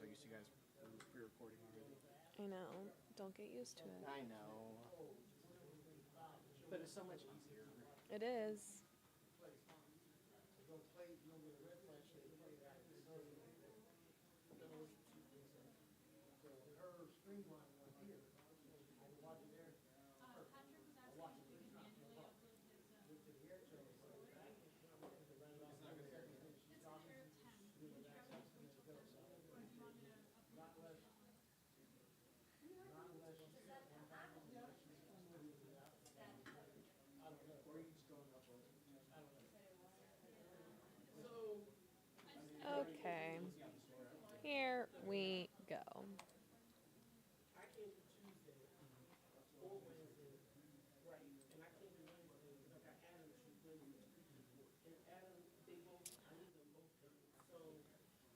so used to you guys pre-recording already. I know. Don't get used to it. I know. But it's so much easier. It is. Okay. Here we go.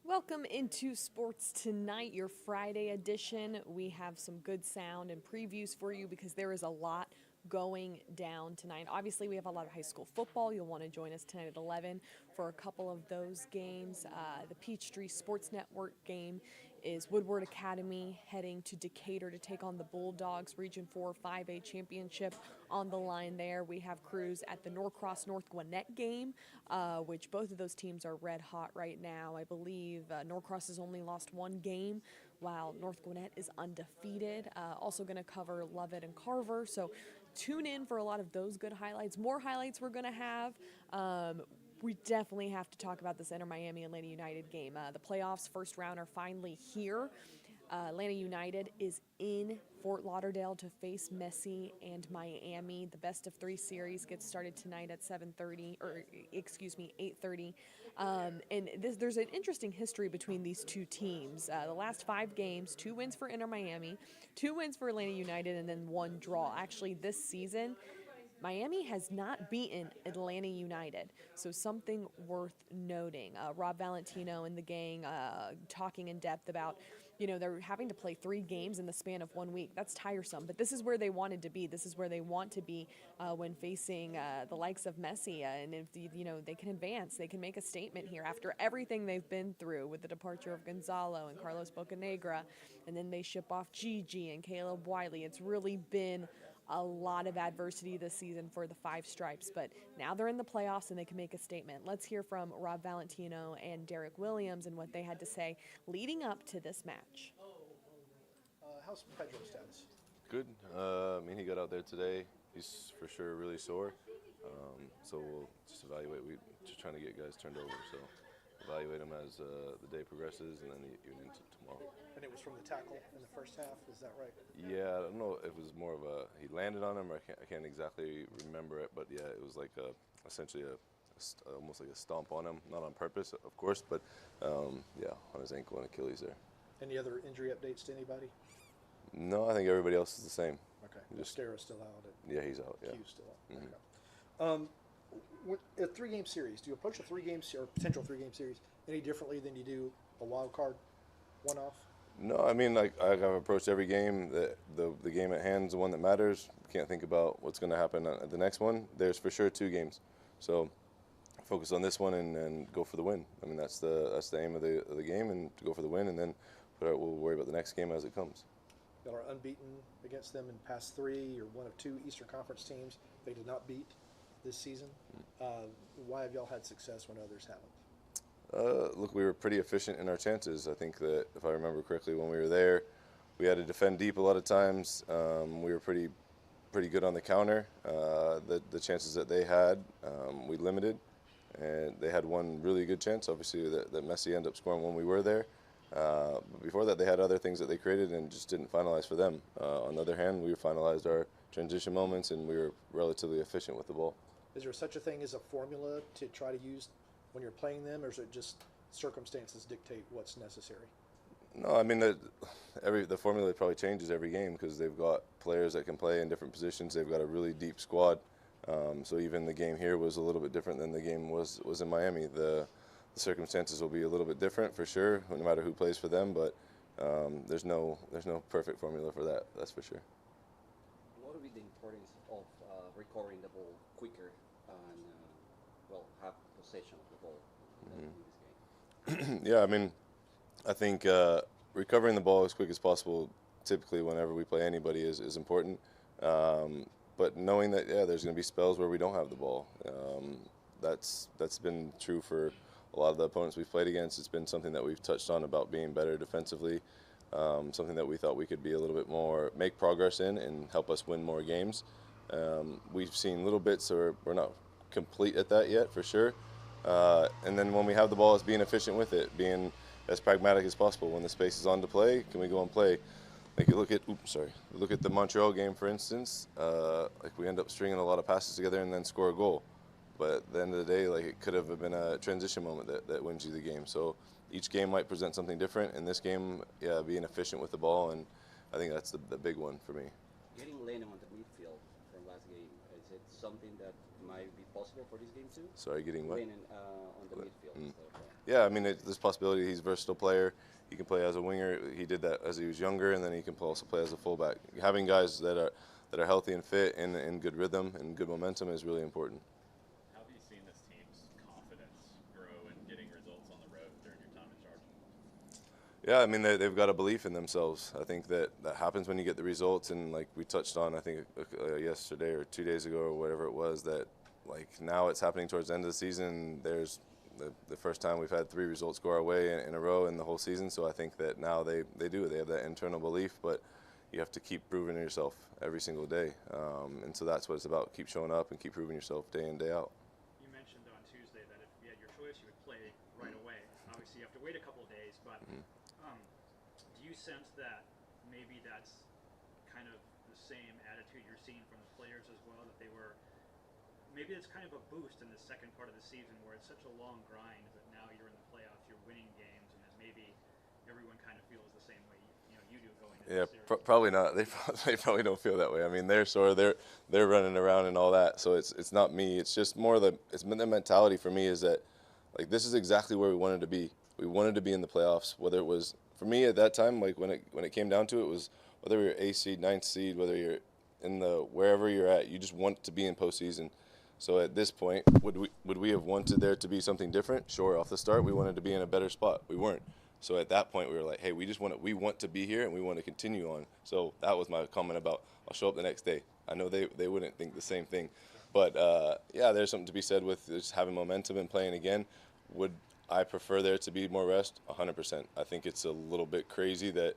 Welcome into Sports Tonight, your Friday edition. We have some good sound and previews for you because there is a lot going down tonight. Obviously, we have a lot of high school football. You'll want to join us tonight at 11 for a couple of those games. The Peachtree Sports Network game is Woodward Academy heading to Decatur to take on the Bulldogs. Region 4 5A championship on the line there. We have crews at the Norcross North Gwinnett game, which both of those teams are red hot right now. I believe Norcross has only lost one game, while North Gwinnett is undefeated. Also going to cover Lovett and Carver, so tune in for a lot of those good highlights. More highlights we're going to have. We definitely have to talk about this Inter Miami Atlanta United game. The playoffs first round are finally here. Atlanta United is in Fort Lauderdale to face Messi and Miami. The best of 3 series gets started tonight at 8:30. And there's an interesting history between these two teams. The last 5 games, 2 wins for Inter Miami, 2 wins for Atlanta United, and then 1 draw. Actually, this season, Miami has not beaten Atlanta United, so something worth noting. Rob Valentino and the gang talking in depth about, they're having to play 3 games in the span of 1 week. That's tiresome, but this is where they wanted to be. This is where they want to be when facing the likes of Messi. And if, they can advance, they can make a statement here after everything they've been through with the departure of Gonzalo and Carlos Bocanegra, and then they ship off Gigi and Caleb Wiley. It's really been a lot of adversity this season for the 5 Stripes, but now they're in the playoffs and they can make a statement. Let's hear from Rob Valentino and Derek Williams and what they had to say leading up to this match. How's Pedro's status? Good. He got out there today. He's for sure really sore. So we'll just evaluate. We're just trying to get guys turned over. So evaluate him as the day progresses and then even into tomorrow. And it was from the tackle in the first half, is that right? Yeah, I don't know if it was more of he landed on him, or I can't exactly remember it, but yeah, it was like essentially almost like a stomp on him, not on purpose, of course, but on his ankle and Achilles there. Any other injury updates to anybody? No, I think everybody else is the same. Okay, Mascara's still out. Yeah, he's out, yeah. Q's still out. Mm-hmm. Okay. A 3-game series, do you approach a 3-game or potential 3-game series any differently than you do a wild card one-off? No, I've approached every game. The game at hand is the one that matters. Can't think about what's going to happen at the next one. There's for sure 2 games, so focus on this one and go for the win. That's the aim of the game, and to go for the win, and then we'll worry about the next game as it comes. Y'all are unbeaten against them in past 3. You're one of 2 Eastern Conference teams they did not beat this season. Why have y'all had success when others haven't? Look, we were pretty efficient in our chances. I think that if I remember correctly, when we were there, we had to defend deep a lot of times. We were pretty good on the counter. The chances that they had, we limited, and they had one really good chance, obviously, that Messi ended up scoring when we were there. But before that, they had other things that they created and just didn't finalize for them. On the other hand, we finalized our transition moments, and we were relatively efficient with the ball. Is there such a thing as a formula to try to use when you're playing them, or is it just circumstances dictate what's necessary? No, the formula probably changes every game because they've got players that can play in different positions. They've got a really deep squad. So even the game here was a little bit different than the game was in Miami. The circumstances will be a little bit different for sure, no matter who plays for them. But there's no perfect formula for that. That's for sure. What would be the importance of recovering the ball quicker and have possession of the ball in this game? Yeah, I think recovering the ball as quick as possible, typically whenever we play anybody, is important. But knowing that, yeah, there's going to be spells where we don't have the ball. That's been true for a lot of the opponents we've played against. It's been something that we've touched on about being better defensively, something that we thought we could be a little bit more, make progress in and help us win more games. We've seen little bits, or we're not complete at that yet, for sure. And then when we have the ball, it's being efficient with it, being as pragmatic as possible. When the space is on to play, can we go and play? Like you look at the Montreal game, for instance. Like we end up stringing a lot of passes together and then score a goal. But at the end of the day, like it could have been a transition moment that wins you the game. So each game might present something different. In this game, yeah, being efficient with the ball, and I think that's the big one for me. Getting Lennon on the midfield from last game, is it something that might be possible for this game too? Sorry, getting what? Lennon on the midfield. Instead of, Yeah, I mean, there's possibility. He's a versatile player. He can play as a winger. He did that as he was younger, and then he can also play as a fullback. Having guys that are healthy and fit and in good rhythm and good momentum is really important. How have you seen this team's confidence grow in getting results on the road during your time in charge? Yeah, I mean, they've got a belief in themselves. I think that happens when you get the results, and like we touched on, I think yesterday or 2 days ago or whatever it was, that like now it's happening towards the end of the season. There's the first time we've had 3 results go our way in a row in the whole season, so I think that now they have that internal belief, but you have to keep proving yourself every single day, and so that's what it's about. Keep showing up and keep proving yourself day in, day out. You mentioned on Tuesday that if you had your choice, you would play right away. Obviously, you have to wait a couple of days, but do you sense that maybe that's kind of the same attitude you're seeing from the players as well, that they were maybe it's kind of a boost in the second part of the season where it's such a long grind that now you're in the playoffs, you're winning games, and that maybe everyone kind of feels the same way you do going into the series? Probably not. They probably don't feel that way. I mean, they're running around and all that, so it's not me. It's just more the mentality for me is that like this is exactly where we wanted to be. We wanted to be in the playoffs. Whether it was for me at that time, like when it came down to it, was whether you're 8th seed, 9th seed, whether you're in the wherever you're at, you just want to be in postseason. So at this point, would we have wanted there to be something different? Sure, off the start, we wanted to be in a better spot. We weren't. So at that point, we were like, hey, we want to be here and we want to continue on. So that was my comment about I'll show up the next day. I know they wouldn't think the same thing. But, yeah, there's something to be said with just having momentum and playing again. Would I prefer there to be more rest? 100%. I think it's a little bit crazy that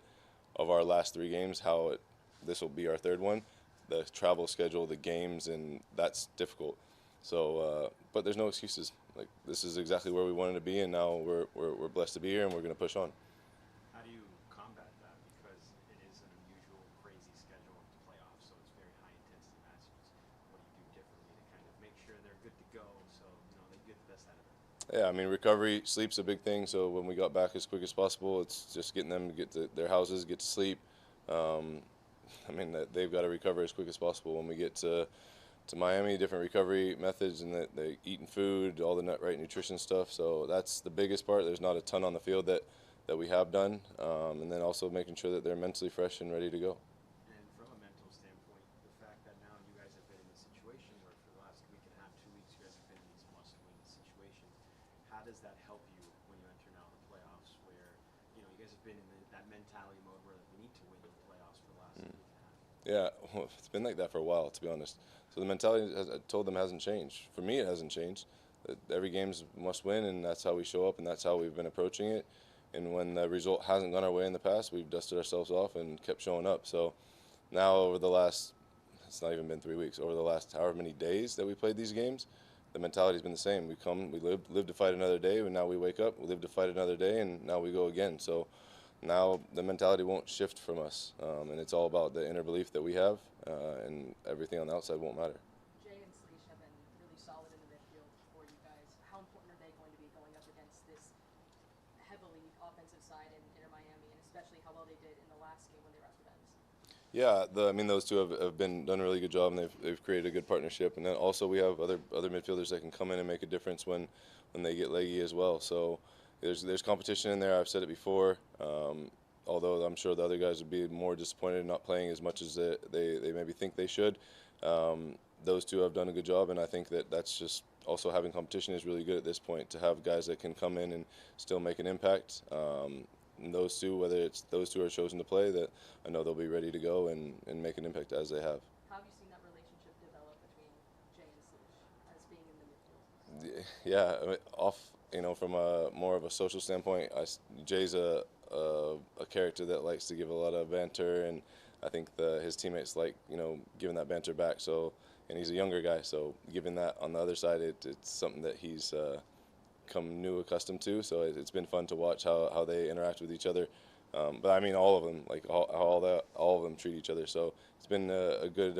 of our last 3 games, this will be our 3rd one. The travel schedule, the games, and that's difficult. So, but there's no excuses. Like this is exactly where we wanted to be, and now we're blessed to be here, and we're going to push on. How do you combat that? Because it is an unusual, crazy schedule of the playoffs, so it's very high intensity matches. What do you do differently to kind of make sure they're good to go, so they get the best out of it? Yeah, I mean recovery, sleep's a big thing. So when we got back as quick as possible, it's just getting them to get to their houses, get to sleep. I mean they've got to recover as quick as possible. When we get to Miami, different recovery methods, and that they eating food, all the right nutrition stuff. So that's the biggest part. There's not a ton on the field that we have done, and then also making sure that they're mentally fresh and ready to go. And from a mental standpoint, the fact that now you guys have been in a situation where for the last week and a half, 2 weeks, you guys have been in these must-win situations. How does that help you when you enter now the playoffs, where you guys have been in that mentality mode where we need to win the playoffs for the last week and a half? Yeah, well, it's been like that for a while, to be honest. So the mentality, I told them, hasn't changed. For me, it hasn't changed. Every game's must win, and that's how we show up, and that's how we've been approaching it. And when the result hasn't gone our way in the past, we've dusted ourselves off and kept showing up. So now over the last, it's not even been 3 weeks, over the last however many days that we played these games, the mentality's been the same. We come, we live to fight another day, and now we wake up, we live to fight another day, and now we go again. So now the mentality won't shift from us, and it's all about the inner belief that we have, and everything on the outside won't matter. Jay and Salish have been really solid in the midfield for you guys. How important are they going to be going up against this heavily offensive side in Inter Miami, and especially how well they did in the last game when they were at the Vens? Yeah, I mean those two have done a really good job, and they've created a good partnership. And then also we have other midfielders that can come in and make a difference when they get leggy as well. So there's competition in there. I've said it before. Although I'm sure the other guys would be more disappointed in not playing as much as they maybe think they should. Those two have done a good job, and I think that's just also having competition is really good at this point, to have guys that can come in and still make an impact. those two, whether it's those two are chosen to play, that I know they'll be ready to go and make an impact as they have. How have you seen that relationship develop between Jay and Slush as being in the midfield? Yeah, I mean, from a more of a social standpoint, Jay's a character that likes to give a lot of banter, and I think his teammates like giving that banter back. So, and he's a younger guy, so giving that on the other side, it's something that he's come accustomed to. So it's been fun to watch how they interact with each other. But I mean, all of them, like all of them treat each other. So it's been a good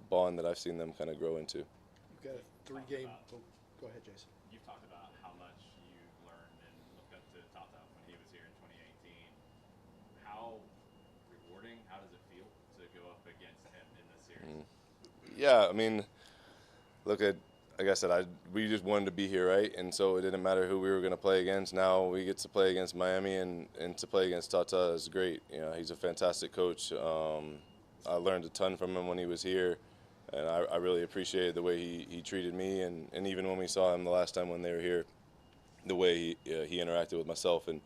bond that I've seen them kind of grow into. You've got a 3-game. Oh, go ahead, Jason. You've talked about how much you've learned and looked up to Tata when he was here in 2018. How rewarding, how does it feel to go up against him in this series? Yeah, I mean, like I said, we just wanted to be here, right? And so it didn't matter who we were going to play against. Now we get to play against Miami, and to play against Tata is great. He's a fantastic coach. I learned a ton from him when he was here, and I really appreciated the way he treated me, and even when we saw him the last time when they were here, the way he interacted with myself. And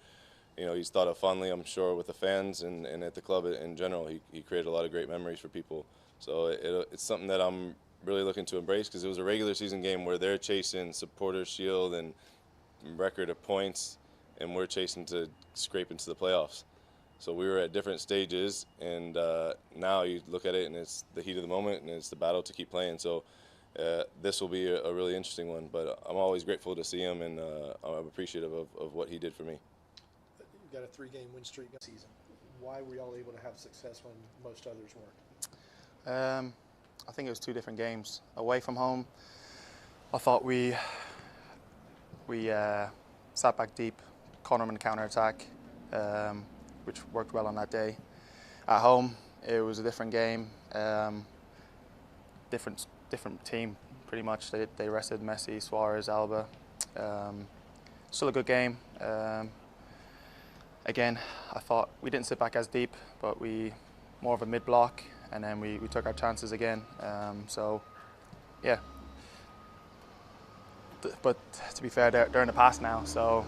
he's thought of fondly, I'm sure, with the fans and at the club in general. He created a lot of great memories for people. So it's something that I'm really looking to embrace, because it was a regular season game where they're chasing Supporters Shield and record of points, and we're chasing to scrape into the playoffs. So we were at different stages, and now you look at it and it's the heat of the moment, and it's the battle to keep playing. So this will be a really interesting one, but I'm always grateful to see him, and I'm appreciative of what he did for me. You've got a 3-game win streak this season. Why were y'all able to have success when most others weren't? I think it was 2 different games. Away from home, I thought we sat back deep, caught them in the counter-attack, which worked well on that day. At home, it was a different game, different team pretty much. They rested Messi, Suarez, Alba. Still a good game. Again, I thought we didn't sit back as deep, but we more of a mid-block, and then we took our chances again. So, yeah. But to be fair, they're in the past now, so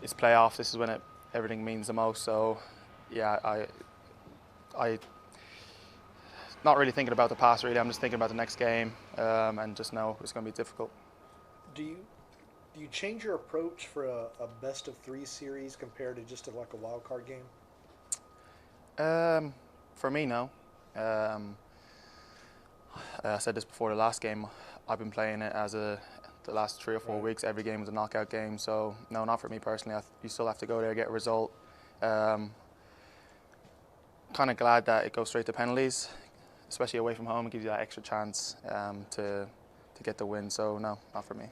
it's playoffs. This is when everything means the most. So, yeah, I not really thinking about the past, really. I'm just thinking about the next game, and just know it's going to be difficult. Do you change your approach for a best-of-3 series compared to just like a wild card game? For me, no. I said this before the last game. I've been playing it as the last 3 or 4 weeks. Every game was a knockout game. So no, not for me personally. You still have to go there, get a result. Kind of glad that it goes straight to penalties, especially away from home. It gives you that extra chance to get the win. So no, not for me.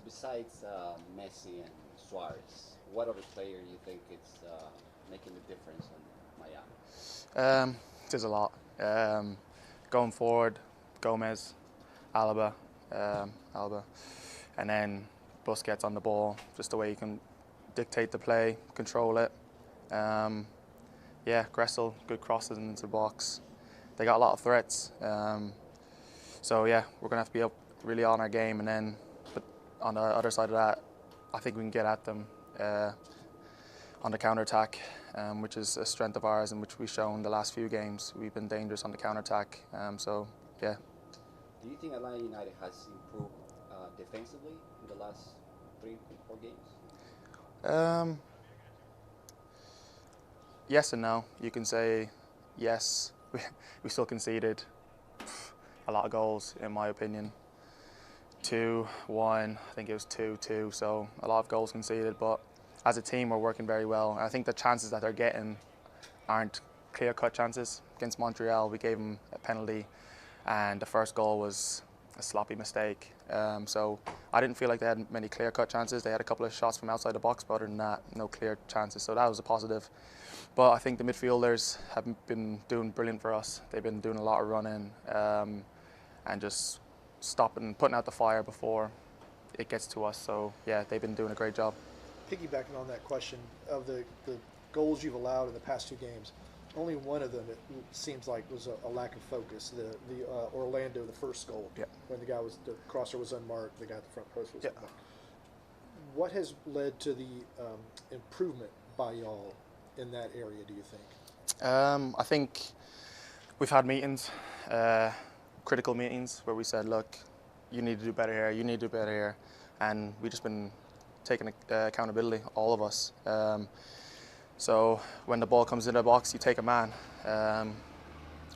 Besides Messi and Suarez, what other player do you think is making the difference in Miami? There's a lot. Going forward, Gomez, Alba, and then Busquets on the ball, just the way you can dictate the play, control it. Yeah, Gressel, good crosses into the box. They got a lot of threats. So yeah, we're gonna have to be up really on our game, and then but on the other side of that, I think we can get at them on the counter-attack, which is a strength of ours and which we've shown the last few games. We've been dangerous on the counter-attack. So yeah. Do you think Atlanta United has improved defensively in the last 3 or 4 games? Yes and no. You can say yes. We still conceded a lot of goals, in my opinion. 2-1, I think it was 2-2, so a lot of goals conceded, but as a team we're working very well. I think the chances that they're getting aren't clear-cut chances. Against Montreal we gave them a penalty, and the first goal was a sloppy mistake. So I didn't feel like they had many clear-cut chances. They had a couple of shots from outside the box, but other than that, no clear chances, so that was a positive. But I think the midfielders have been doing brilliant for us. They've been doing a lot of running and just stopping, putting out the fire before it gets to us. So yeah, they've been doing a great job. Piggybacking on that question, of the goals you've allowed in the past 2 games, only one of them, it seems like, was a lack of focus. The Orlando, the first goal, yeah, when the crosser was unmarked, the guy at the front post was unmarked. What has led to the improvement by y'all in that area, do you think? I think we've had meetings, critical meetings, where we said, look, you need to do better here, you need to do better here. And we've just been taking accountability, all of us. So when the ball comes in the box, you take a man,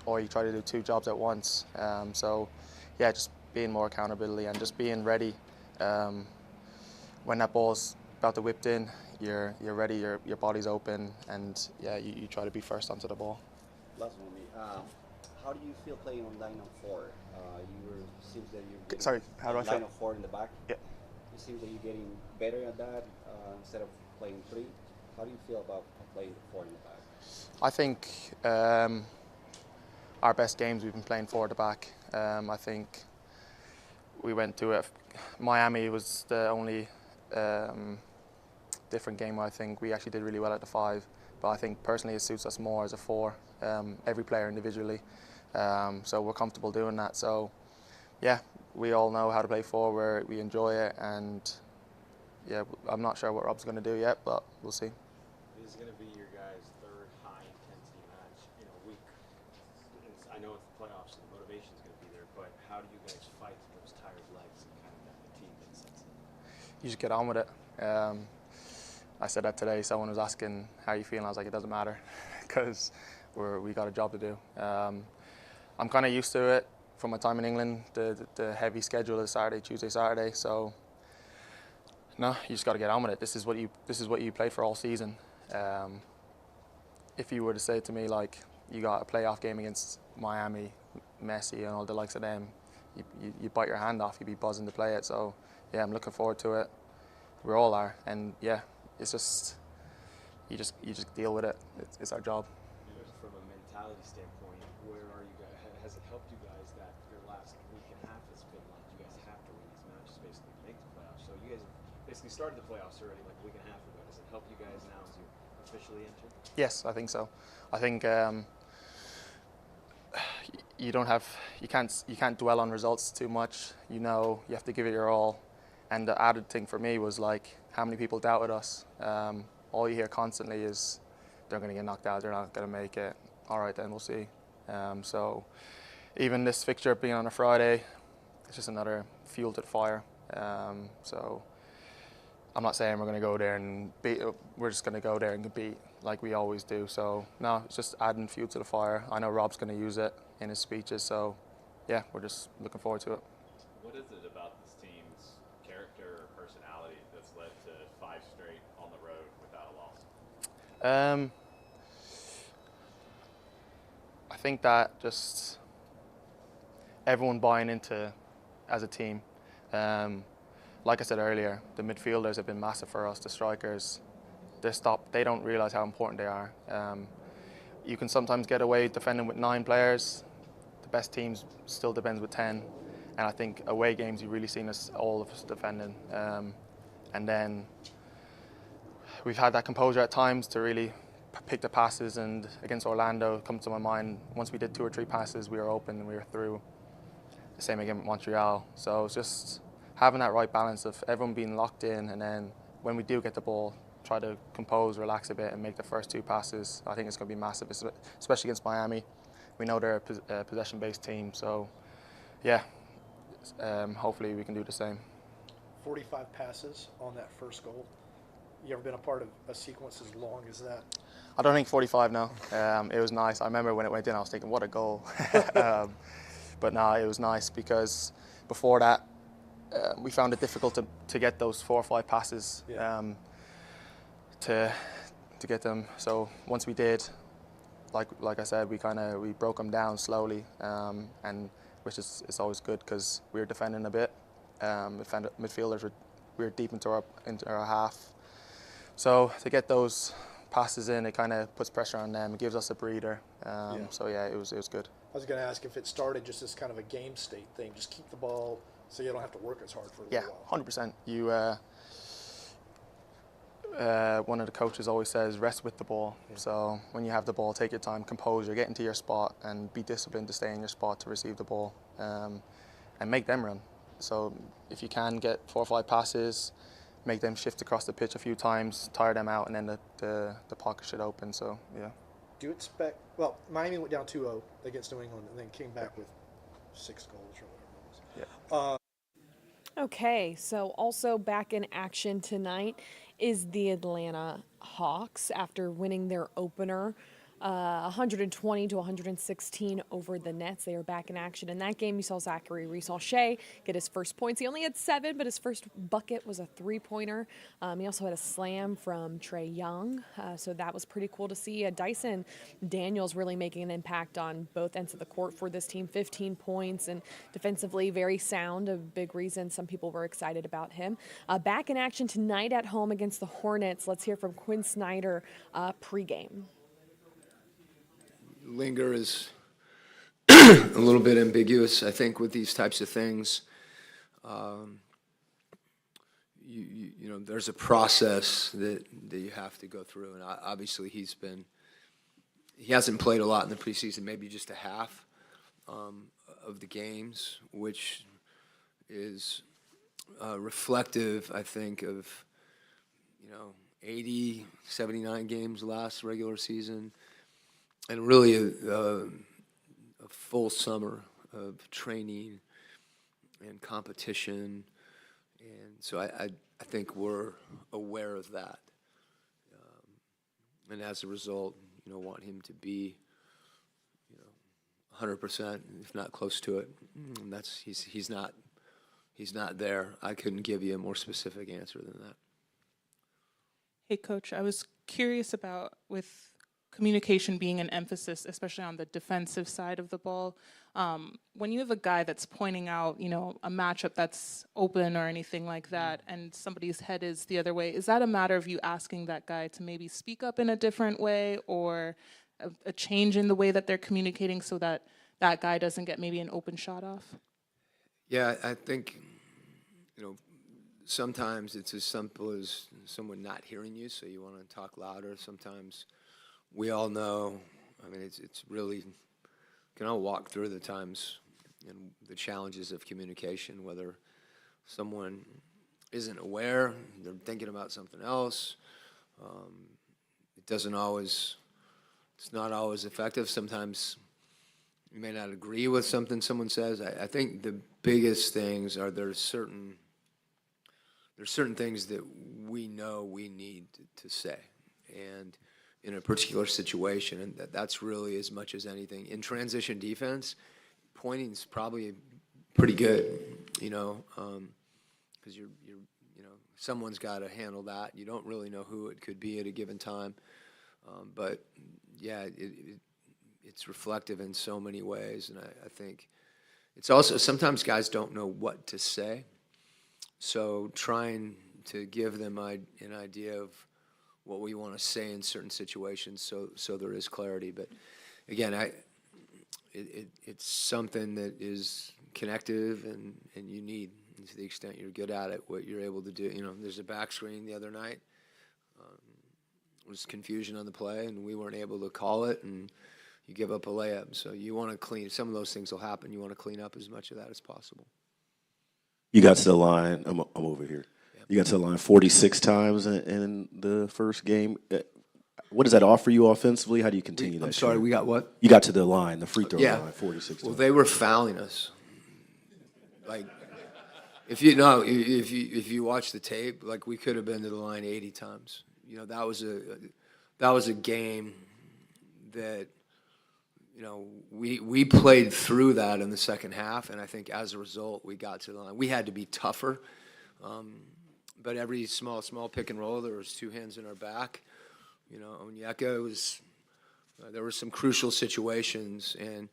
or you try to do two jobs at once. So yeah, just being more accountability and just being ready. When that ball's about to whipped in, you're ready, your body's open, and yeah, you try to be first onto the ball. Last one, me. How do you feel playing on line of four? Seems that you're getting Sorry, how do I feel? line of four in the back. Yeah. It seems that you're getting better at that instead of playing three. How do you feel about playing four in the back? I think our best games we've been playing four at the back. I think we went to it. Miami was the only different game. I think we actually did really well at the five, but I think personally it suits us more as a four. Every player individually, so we're comfortable doing that. So yeah, we all know how to play four. We enjoy it, and yeah, I'm not sure what Rob's going to do yet, but we'll see. This is going to be your guys' third high-intensity match in a week. I know it's the playoffs, so the motivation's going to be there, but how do you guys fight those tired legs and kind of the team that sets in? You just get on with it. I said that today. Someone was asking, how are you feeling? I was like, it doesn't matter, because we got a job to do. I'm kind of used to it from my time in England, the heavy schedule is Saturday, Tuesday, Saturday. So no, you just got to get on with it. This is what you play for all season. If you were to say to me, like, you got a playoff game against Miami, Messi and all the likes of them, you bite your hand off. You'd be buzzing to play it. So yeah, I'm looking forward to it. We all are, and yeah, it's just you just deal with it. It's our job. From a mentality standpoint, where are you guys? Has it helped you guys that your last week and a half has been like you guys have to win these matches basically to make the playoffs? So you guys have basically started the playoffs already like a week and a half ago. Does it help you guys now as you officially enter? Yes, I think so. I think you can't dwell on results too much. You know, you have to give it your all. And the added thing for me was like how many people doubted us. All you hear constantly is they're going to get knocked out, they're not going to make it. All right, then we'll see. So even this fixture being on a Friday, it's just another fuel to the fire. So I'm not saying we're going to go there and beat. We're just going to go there and compete like we always do. So no, it's just adding fuel to the fire. I know Rob's going to use it in his speeches. So yeah, we're just looking forward to it. What is it about this team's character or personality that's led to 5 straight on the road without a loss? I think that just everyone buying into as a team. Like I said earlier, the midfielders have been massive for us. The strikers, they don't realise how important they are. You can sometimes get away defending with 9 players. The best teams still defends with 10. And I think away games, you've really seen all of us defending. And then we've had that composure at times to really pick the passes. And against Orlando, it comes to my mind, once we did 2 or 3 passes, we were open and we were through. The same again with Montreal. So it's just having that right balance of everyone being locked in, and then when we do get the ball, try to compose, relax a bit, and make the first 2 passes. I think it's going to be massive, especially against Miami. We know they're a possession-based team, so yeah, hopefully we can do the same. 45 passes on that first goal. You ever been a part of a sequence as long as that? I don't think 45 now. It was nice. I remember when it went in, I was thinking, what a goal. But no, it was nice because before that, we found it difficult to get those 4 or 5 passes to get them. So once we did, like I said, we broke them down slowly, and which is always good because we were defending a bit. Midfielders we were deep into our half. So to get those passes in, it kind of puts pressure on them. It gives us a breather. So yeah, it was good. I was going to ask if it started just as kind of a game state thing, just keep the ball so you don't have to work as hard for a little while. 100%. You, one of the coaches always says, rest with the ball. Yeah. So when you have the ball, take your time, composure, get into your spot, and be disciplined to stay in your spot to receive the ball, and make them run. So if you can get 4 or 5 passes, make them shift across the pitch a few times, tire them out, and then the pocket should open. So, yeah. Do you expect, well, Miami went down 2-0 against New England and then came back with 6 goals or whatever it was. Yeah. Okay, so also back in action tonight is the Atlanta Hawks after winning their opener 120 to 116 over the Nets. They are back in action. In that game, you saw Zachary Reese-Shea get his first points. He only had 7, but his first bucket was a 3-pointer. He also had a slam from Trey Young, so that was pretty cool to see. Dyson Daniels really making an impact on both ends of the court for this team. 15 points, and defensively very sound, a big reason some people were excited about him. Back in action tonight at home against the Hornets. Let's hear from Quinn Snyder pregame. Linger is a little bit ambiguous, I think, with these types of things. You know, there's a process that you have to go through, and obviously he hasn't played a lot in the preseason, maybe just a half of the games, which is reflective, I think, of 80, 79 games last regular season. And really a full summer of training and competition, and so I think we're aware of that, and as a result, want him to be, 100%, if not close to it. And he's not there. I couldn't give you a more specific answer than that. Hey, Coach, I was curious about, with communication being an emphasis, especially on the defensive side of the ball. When you have a guy that's pointing out, a matchup that's open or anything like that, and somebody's head is the other way, is that a matter of you asking that guy to maybe speak up in a different way, or a change in the way that they're communicating so that that guy doesn't get maybe an open shot off? Yeah, I think, sometimes it's as simple as someone not hearing you, so you want to talk louder. Sometimes we all know, it's really, can all walk through the times and the challenges of communication, whether someone isn't aware, they're thinking about something else. It's not always effective. Sometimes you may not agree with something someone says. I think the biggest things are there's certain things that we know we need to say, and in a particular situation, and that's really as much as anything. In transition defense, pointing's probably pretty good, because someone's got to handle that. You don't really know who it could be at a given time, but yeah, it's reflective in so many ways, and I think it's also sometimes guys don't know what to say, so trying to give them an idea of what we want to say in certain situations, so there is clarity. But again, it's something that is connective, and you need, to the extent you're good at it, what you're able to do. There's a back screen the other night. There was confusion on the play, and we weren't able to call it, and you give up a layup. So you want to clean. Some of those things will happen. You want to clean up as much of that as possible. You got to the line. I'm over here. You got to the line 46 times in the first game. What does that offer you offensively? How do you continue that? I'm sorry, we got what? You got to the line, the free throw line, 46 times. Well, they were fouling us. Like, if you watch the tape, like, we could have been to the line 80 times. That was a game that, we played through that in the second half, and I think as a result we got to the line. We had to be tougher. But every small pick and roll, there was 2 hands in our back. Onyeka there were some crucial situations, and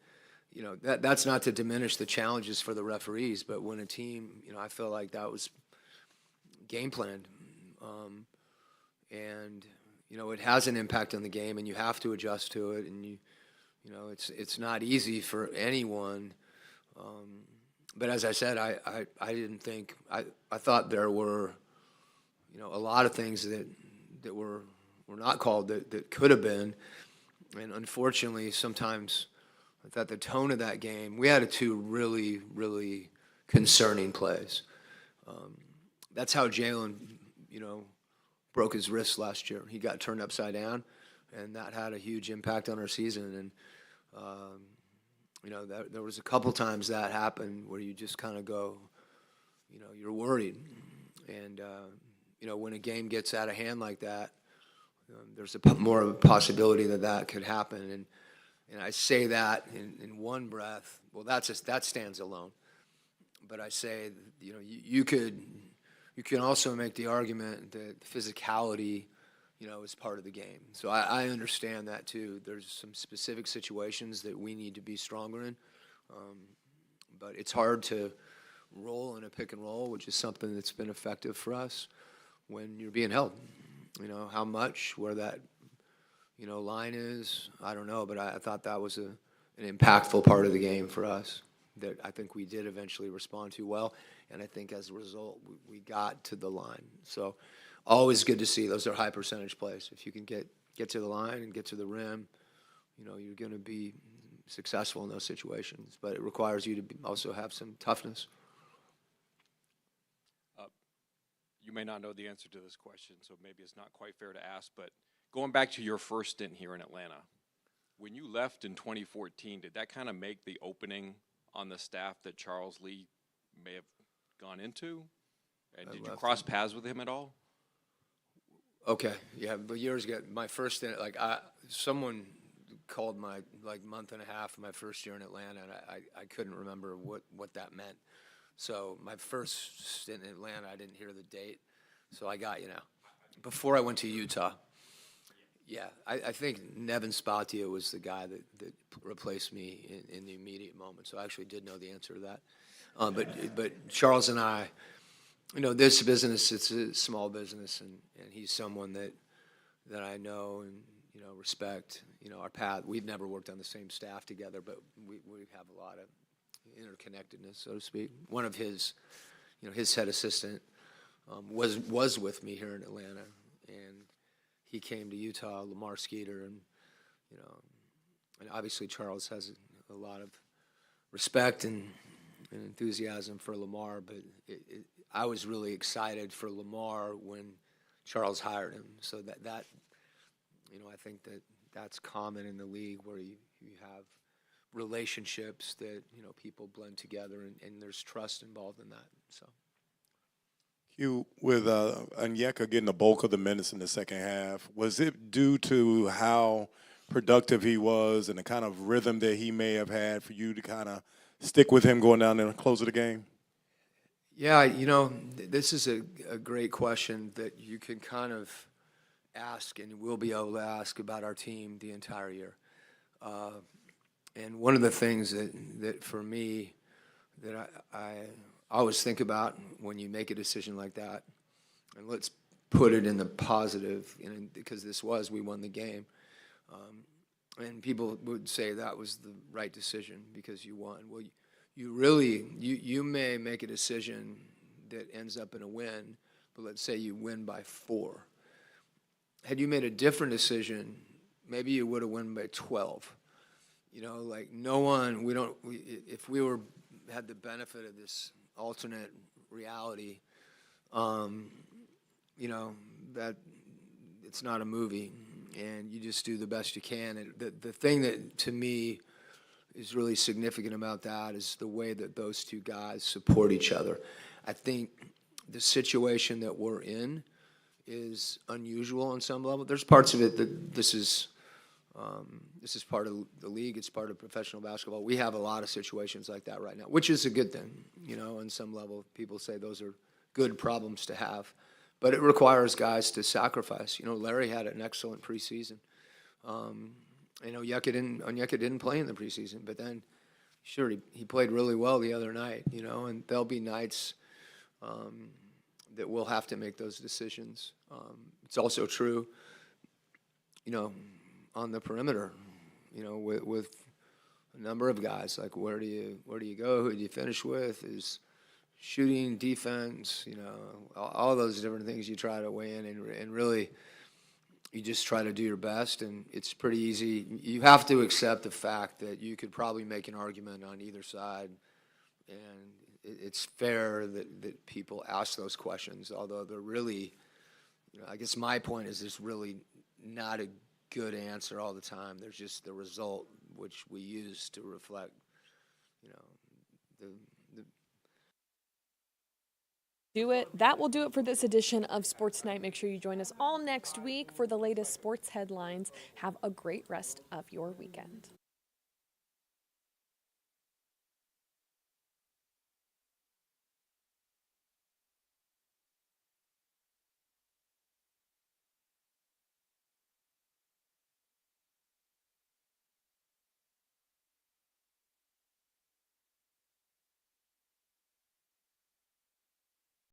that's not to diminish the challenges for the referees, but when a team, I feel like that was game planned, and it has an impact on the game, and you have to adjust to it, and it's not easy for anyone. But as I said, I didn't think I thought there were a lot of things that were not called that could have been, and unfortunately sometimes I thought the tone of that game, we had 2 really, really concerning plays. That's how Jalen broke his wrist last year. He got turned upside down, and that had a huge impact on our season. And there was a couple times that happened where you just kind of go, you're worried. And when a game gets out of hand like that, there's more of a possibility that could happen. And I say that in one breath. Well, that stands alone. But I say, you can also make the argument that physicality, is part of the game. So I understand that too. There's some specific situations that we need to be stronger in. But it's hard to roll in a pick and roll, which is something that's been effective for us when you're being held. How much, where that, line is, I don't know, but I thought that was an impactful part of the game for us that I think we did eventually respond to well, and I think as a result, we got to the line. So always good to see. Those are high percentage plays. If you can get to the line and get to the rim, you're going to be successful in those situations, but it requires you to also have some toughness. You may not know the answer to this question, so maybe it's not quite fair to ask, but going back to your first stint here in Atlanta, when you left in 2014, did that kind of make the opening on the staff that Charles Lee may have gone into? And did you cross paths with him at all? Okay, yeah, but years ago, my first stint, someone called my month and a half of my first year in Atlanta, and I couldn't remember what that meant. So my first stint in Atlanta, I didn't hear the date, so I got before I went to Utah. Yeah, I think Nevin Spatia was the guy that replaced me in the immediate moment, so I actually did know the answer to that. But Charles and I, this business, it's a small business, and he's someone that I know and respect. Our path, we've never worked on the same staff together, but we have a lot of interconnectedness, so to speak. One of his head assistant was with me here in Atlanta, and he came to Utah, Lamar Skeeter, and and obviously Charles has a lot of respect and enthusiasm for Lamar, but I was really excited for Lamar when Charles hired him. So that I think that's common in the league where you have relationships that people blend together, and there's trust involved in that. So, Hugh, with Onyeka getting the bulk of the minutes in the second half, was it due to how productive he was and the kind of rhythm that he may have had for you to kind of stick with him going down there and close of the game? Yeah, this is a great question that you can kind of ask, and we'll be able to ask about our team the entire year. And one of the things that for me, that I always think about when you make a decision like that, and let's put it in the positive, because we won the game. And people would say that was the right decision because you won. Well, you may make a decision that ends up in a win, but let's say you win by 4. Had you made a different decision, maybe you would have won by 12. If we had the benefit of this alternate reality, that it's not a movie, and you just do the best you can. And the thing that, to me, is really significant about that is the way that those two guys support each other. I think the situation that we're in is unusual on some level. There's parts of it that this is part of the league. It's part of professional basketball. We have a lot of situations like that right now, which is a good thing. On some level, people say those are good problems to have, but it requires guys to sacrifice. Larry had an excellent preseason. Onyeka didn't play in the preseason, but then, sure, he played really well the other night. And there'll be nights that we'll have to make those decisions. It's also true, on the perimeter, with a number of guys, like where do you go, who do you finish with, is shooting, defense, all those different things you try to weigh in, and really you just try to do your best, and it's pretty easy. You have to accept the fact that you could probably make an argument on either side, and it's fair that people ask those questions, although they're really I guess my point is there's really not a good answer all the time. There's just the result, which we use to reflect, the Do it. That will do it for this edition of Sports Night. Make sure you join us all next week for the latest sports headlines. Have a great rest of your weekend.